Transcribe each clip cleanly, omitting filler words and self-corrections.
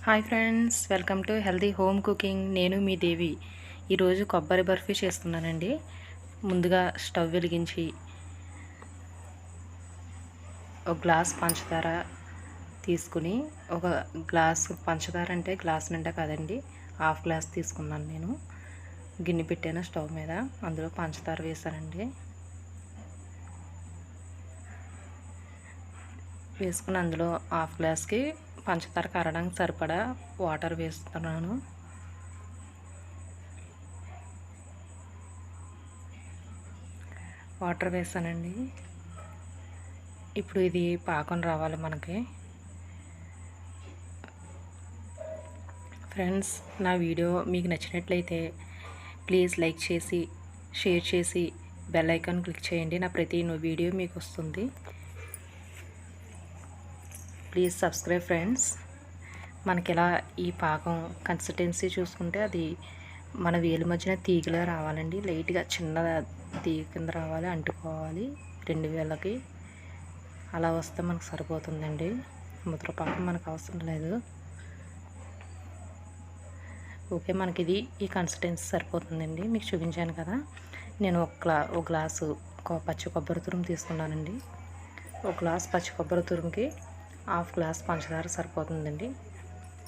Hi friends, welcome to healthy home cooking. నేను మీ దేవి. ఈరోజు కొబ్బరి బర్ఫీ చేస్తున్నానండి. ముందుగా స్టవ్ వెలిగించి ఒక గ్లాస్ పంచదార తీసుకుని, ఒక గ్లాసు పంచదార అంటే గ్లాస్ నిండా కాదండి, హాఫ్ గ్లాస్ తీసుకున్నాను. నేను గిన్నె పెట్టాను స్టవ్ మీద, అందులో పంచదార వేసానండి. వేసుకుని అందులో హాఫ్ గ్లాస్కి పంచదార కరగడానికి సరిపడా వాటర్ వేస్తున్నాను. వాటర్ వేసానండి. ఇప్పుడు ఇది పాకం రావాలి మనకి. ఫ్రెండ్స్, నా వీడియో మీకు నచ్చినట్లయితే ప్లీజ్ లైక్ చేసి, షేర్ చేసి, బెల్ ఐకాన్ క్లిక్ చేయండి. నా ప్రతి వీడియో మీకు వస్తుంది. Please subscribe friends. మనకి ఇలా ఈ పాకం కన్సిస్టెన్సీ చూసుకుంటే అది మన వేలు మధ్యన తీగలా రావాలండి. లైట్గా చిన్న తీగ కింద రావాలి, అంటుకోవాలి రెండు వేళ్ళకి. అలా వస్తే మనకు సరిపోతుందండి. ముద్ర పాకం మనకు అవసరం లేదు. ఓకే, మనకి ఇది ఈ కన్సిస్టెన్సీ సరిపోతుందండి. మీకు చూపించాను కదా, నేను ఒక గ్లాసు పచ్చి కొబ్బరి తురుము తీసుకున్నానండి. ఒక గ్లాస్ పచ్చి కొబ్బరి తురుముకి హాఫ్ గ్లాస్ పంచదార సరిపోతుందండి.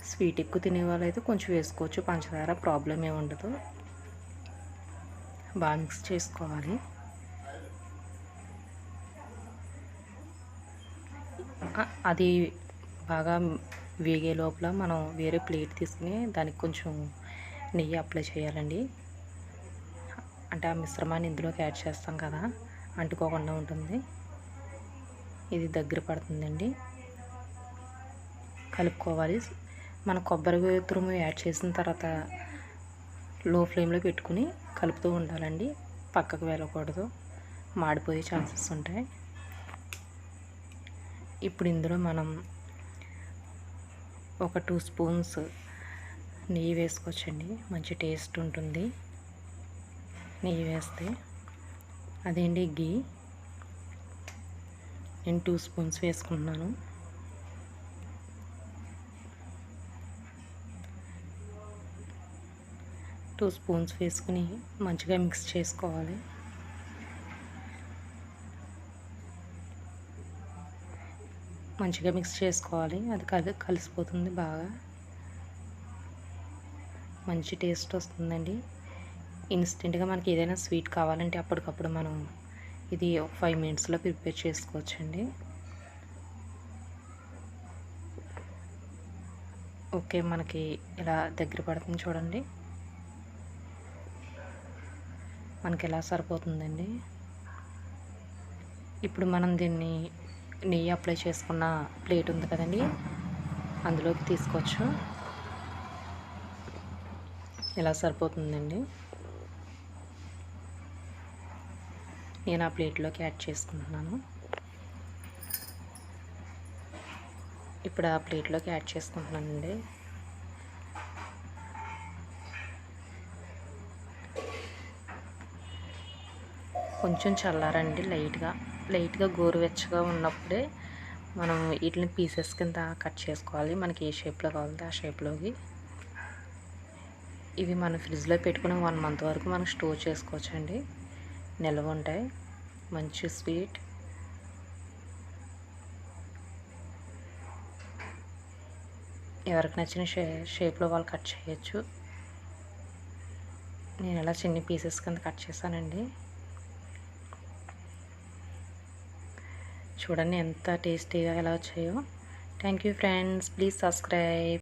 స్వీట్ ఎక్కువ తినే వాళ్ళైతే కొంచెం వేసుకోవచ్చు పంచదార, ప్రాబ్లం ఏమి ఉండదు. బాగా మిక్స్ చేసుకోవాలి. అది బాగా వేగే లోపల మనం వేరే ప్లేట్ తీసుకుని దానికి కొంచెం నెయ్యి అప్లై చేయాలండి. అంటే ఆ మిశ్రమాన్ని ఇందులోకి యాడ్ చేస్తాం కదా, అంటుకోకుండా ఉంటుంది. ఇది దగ్గర పడుతుందండి, కలుపుకోవాలి. మన కొబ్బరి తురుము యాడ్ చేసిన తర్వాత లో ఫ్లేమ్లో పెట్టుకుని కలుపుతూ ఉండాలండి. పక్కకు వెళ్ళకూడదు, మాడిపోయే ఛాన్సెస్ ఉంటాయి. ఇప్పుడు ఇందులో మనం ఒక 2 స్పూన్స్ నెయ్యి వేసుకోవచ్చండి. మంచి టేస్ట్ ఉంటుంది నెయ్యి వేస్తే. అదేంటి గీ, నేను 2 స్పూన్స్ వేసుకుంటున్నాను. టూ స్పూన్స్ వేసుకుని మంచిగా మిక్స్ చేసుకోవాలి. మంచిగా మిక్స్ చేసుకోవాలి, అది కలిసిపోతుంది బాగా. మంచి టేస్ట్ వస్తుందండి. ఇన్స్టెంట్గా మనకి ఏదైనా స్వీట్ కావాలంటే అప్పటికప్పుడు మనం ఇది 5 మినిట్స్లో ప్రిపేర్ చేసుకోవచ్చండి. ఓకే, మనకి ఇలా దగ్గర పడుతుంది చూడండి. మనకి ఎలా సరిపోతుందండి. ఇప్పుడు మనం దీన్ని నెయ్యి అప్లై చేసుకున్న ప్లేట్ ఉంది కదండి, అందులోకి తీసుకోవచ్చు. ఇలా సరిపోతుందండి. నేను ఆ ప్లేట్లోకి యాడ్ చేసుకుంటున్నాను. ఇప్పుడు ఆ ప్లేట్లోకి యాడ్ చేసుకుంటున్నానండి. కొంచెం చల్లారండి, లైట్గా గోరువెచ్చగా ఉన్నప్పుడే మనం వీటిని పీసెస్ కింద కట్ చేసుకోవాలి. మనకి ఏ షేప్లో కావాలంటే ఆ షేప్లోకి. ఇవి మనం ఫ్రిడ్జ్లో పెట్టుకుని 1 మంత్ వరకు మనం స్టోర్ చేసుకోవచ్చండి, నిల్వ ఉంటాయి. మంచి స్వీట్. ఎవరికి నచ్చిన షేప్లో వాళ్ళు కట్ చేయొచ్చు. నేను ఇలా చిన్న పీసెస్ కింద కట్ చేశానండి. చూడండి ఎంత టేస్టీగా ఎలా వచ్చాయో. Thank you friends, please subscribe.